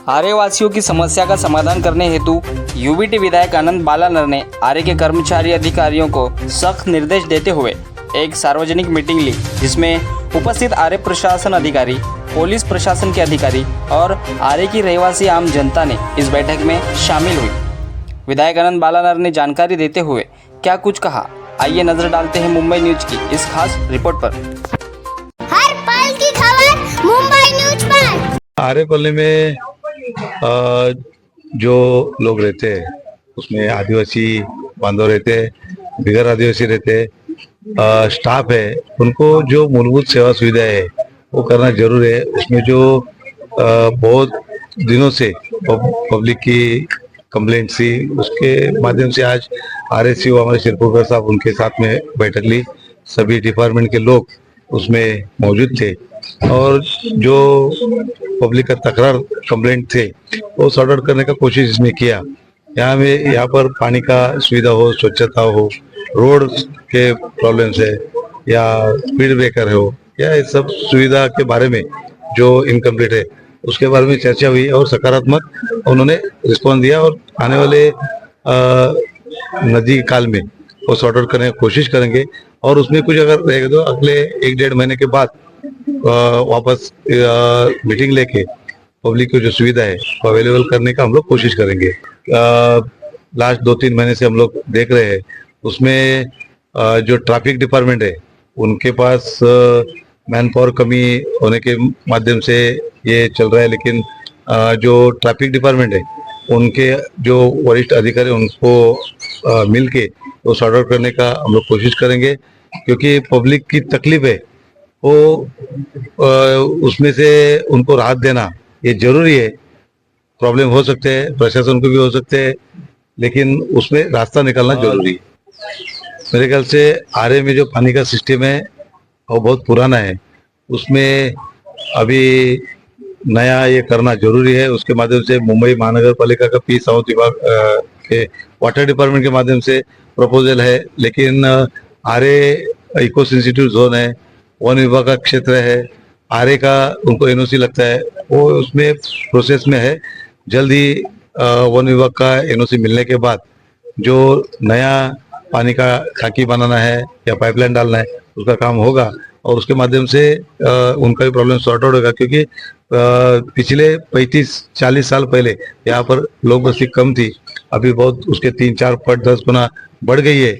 आर्य वासियों की समस्या का समाधान करने हेतु यूबीटी विधायक आनंद बालानर ने आर्य के कर्मचारी अधिकारियों को सख्त निर्देश देते हुए एक सार्वजनिक मीटिंग ली, जिसमें उपस्थित आर्य प्रशासन अधिकारी, पुलिस प्रशासन के अधिकारी और आर्य की रहवासी आम जनता ने इस बैठक में शामिल हुई। विधायक आनंद बालानर ने जानकारी देते हुए क्या कुछ कहा, आइए नजर डालते हैं मुंबई न्यूज की इस खास रिपोर्ट पर। हर पल की खबर मुंबई न्यूज पर। आर्य कॉलोनी में जो लोग रहते हैं उसमें आदिवासी बांधव रहते हैं, बिगर आदिवासी रहते हैं, स्टाफ है, उनको जो मूलभूत सेवा सुविधाएं है वो करना जरूर है। उसमें जो बहुत दिनों से पब्लिक की कंप्लेंट थी, उसके माध्यम से आज आरएससीओ हमारे शिरपुरकर साहब उनके साथ में बैठक ली। सभी डिपार्टमेंट के लोग उसमें मौजूद थे और जो पब्लिक का तकरार कंप्लेंट थे वो सॉर्ट आउट करने का कोशिश इसमें किया। यहाँ पर पानी का सुविधा हो, स्वच्छता हो, रोड के प्रॉब्लम्स है या स्पीड ब्रेकर हो या इस सब सुविधा के बारे में जो इनकम्प्लीट है उसके बारे में चर्चा हुई और सकारात्मक उन्होंने रिस्पॉन्स दिया और आने वाले नदी काल में वो सॉर्ट आउट करने की कोशिश करेंगे और उसमें कुछ अगर रहेगा तो अगले 1-1.5 महीने के बाद वापस मीटिंग लेके पब्लिक को जो सुविधा है वो अवेलेबल करने का हम लोग कोशिश करेंगे। लास्ट 2-3 महीने से हम लोग देख रहे हैं उसमें जो ट्रैफिक डिपार्टमेंट है उनके पास मैन पावर कमी होने के माध्यम से ये चल रहा है, लेकिन जो ट्रैफिक डिपार्टमेंट है उनके जो वरिष्ठ अधिकारी उनको मिल के वो सॉर्ट आउट करने का हम लोग कोशिश करेंगे, क्योंकि पब्लिक की तकलीफ है वो उसमें से उनको राहत देना ये जरूरी है। प्रॉब्लम हो सकते हैं, प्रशासन को भी हो सकते हैं, लेकिन उसमें रास्ता निकालना जरूरी है। मेरे ख्याल से आर्य में जो पानी का सिस्टम है वो बहुत पुराना है, उसमें अभी नया ये करना जरूरी है। उसके माध्यम से मुंबई महानगर पालिका का पी साउथ विभाग के वाटर डिपार्टमेंट के माध्यम से प्रपोजल है, लेकिन आर्य इको सेंसिटिव जोन है, वन विभाग का क्षेत्र है, आर्य का उनको एनओसी लगता है, वो उसमें प्रोसेस में है। जल्द ही वन विभाग का एनओसी मिलने के बाद जो नया पानी का खाकी बनाना है या पाइपलाइन डालना है उसका काम होगा और उसके माध्यम से उनका भी प्रॉब्लम सॉर्ट आउट होगा, क्योंकि पिछले 35-40 साल पहले यहाँ पर लोग बस्ती कम थी, अभी बहुत उसके 3-4 पट 10 गुना बढ़ गई है।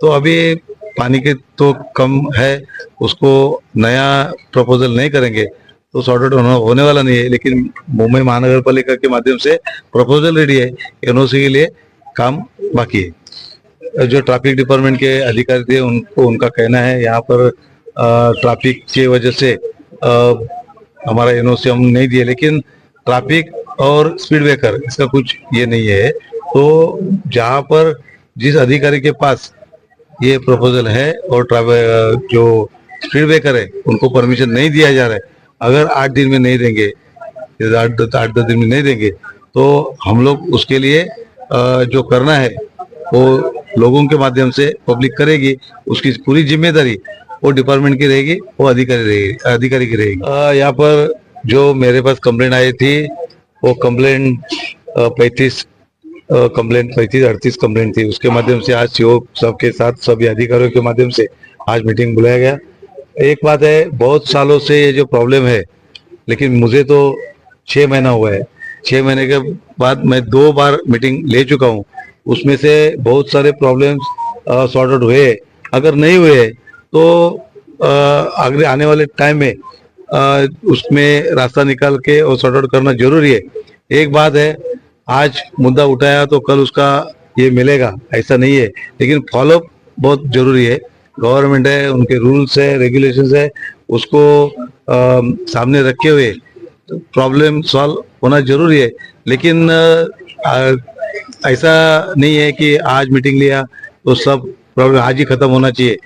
तो अभी पानी के तो कम है, उसको नया प्रपोजल नहीं करेंगे तो सॉर्ट आउट होने वाला नहीं है। लेकिन मुंबई महानगर पालिका के माध्यम से प्रपोजल रेडी है, एनओसी के लिए काम बाकी है। जो ट्रैफिक डिपार्टमेंट के अधिकारी थे उनको उनका कहना है यहाँ पर ट्रैफिक की वजह से हमारा एनओसी हम नहीं दिए, लेकिन ट्रैफिक और स्पीड ब्रेकर इसका कुछ ये नहीं है। तो जहाँ पर जिस अधिकारी के पास ये प्रपोजल है और जो स्पीड ब्रेकर है उनको परमिशन नहीं दिया जा रहा है, अगर 8 दिन में नहीं देंगे, 8-10 दिन में नहीं देंगे तो हम लोग उसके लिए जो करना है वो लोगों के माध्यम से पब्लिक करेगी, उसकी पूरी जिम्मेदारी वो डिपार्टमेंट की रहेगी, वो अधिकारी की रहेगी। यहाँ पर जो मेरे पास कंप्लेंट आई थी वो कंप्लेंट 35-38 कंप्लेंट थी। उसके माध्यम से आज सीओ सबके साथ सभी अधिकारियों के माध्यम से आज मीटिंग बुलाया गया। एक बात है, बहुत सालों से ये जो प्रॉब्लम है, लेकिन मुझे तो 6 महीना हुआ है, 6 महीने के बाद मैं 2 बार मीटिंग ले चुका हूँ। उसमें से बहुत सारे प्रॉब्लम्स सॉर्ट आउट हुए, अगर नहीं हुए तो आगे आने वाले टाइम में उसमें रास्ता निकाल के और सॉर्ट आउट करना जरूरी है। एक बात है, आज मुद्दा उठाया तो कल उसका ये मिलेगा ऐसा नहीं है, लेकिन फॉलोअप बहुत जरूरी है। गवर्नमेंट है, उनके रूल्स है, रेगुलेशंस है, उसको सामने रखे हुए प्रॉब्लम सॉल्व होना जरूरी है। लेकिन ऐसा नहीं है कि आज मीटिंग लिया तो सब प्रॉब्लम आज ही खत्म होना चाहिए।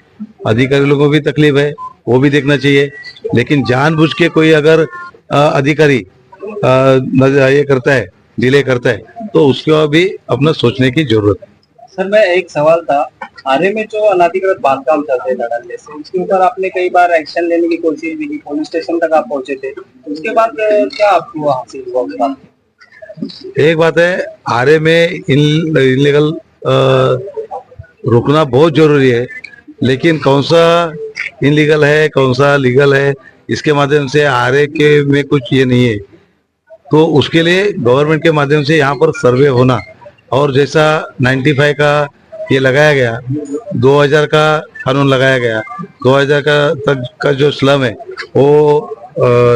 अधिकारी लोगों को भी तकलीफ है, वो भी देखना चाहिए, लेकिन जानबूझ के कोई अगर अधिकारी ये करता है, डिले करता है, तो उसको भी अपना सोचने की जरूरत है। सर, मैं एक सवाल था, आर्य में जो अनधिकृत बांधकाम चलते थे धड़ल्ले से, उसके ऊपर आपने कई बार एक्शन लेने की कोशिश भी की, पुलिस स्टेशन तक आप पहुंचे थे, उसके बाद क्या आपको हासिल हुआ उस बात? एक बात है, आरए में इनलीगल रुकना बहुत जरूरी है, लेकिन कौन सा इनलीगल है कौन सा लीगल है इसके माध्यम से आरए के में कुछ ये नहीं है। तो उसके लिए गवर्नमेंट के माध्यम से यहाँ पर सर्वे होना, और जैसा 95 का ये लगाया गया, 2000 का कानून लगाया गया, 2000 का तक का जो स्लम है वो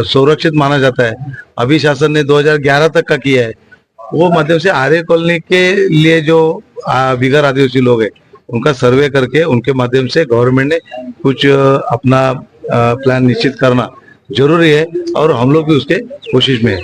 सुरक्षित माना जाता है। अभी शासन ने 2011 तक का किया है। वो माध्यम से आर्य कॉलोनी के लिए जो बिगर आदिवासी लोग हैं उनका सर्वे करके उनके माध्यम से गवर्नमेंट ने कुछ अपना प्लान निश्चित करना जरूरी है, और हम लोग भी उसके कोशिश में है।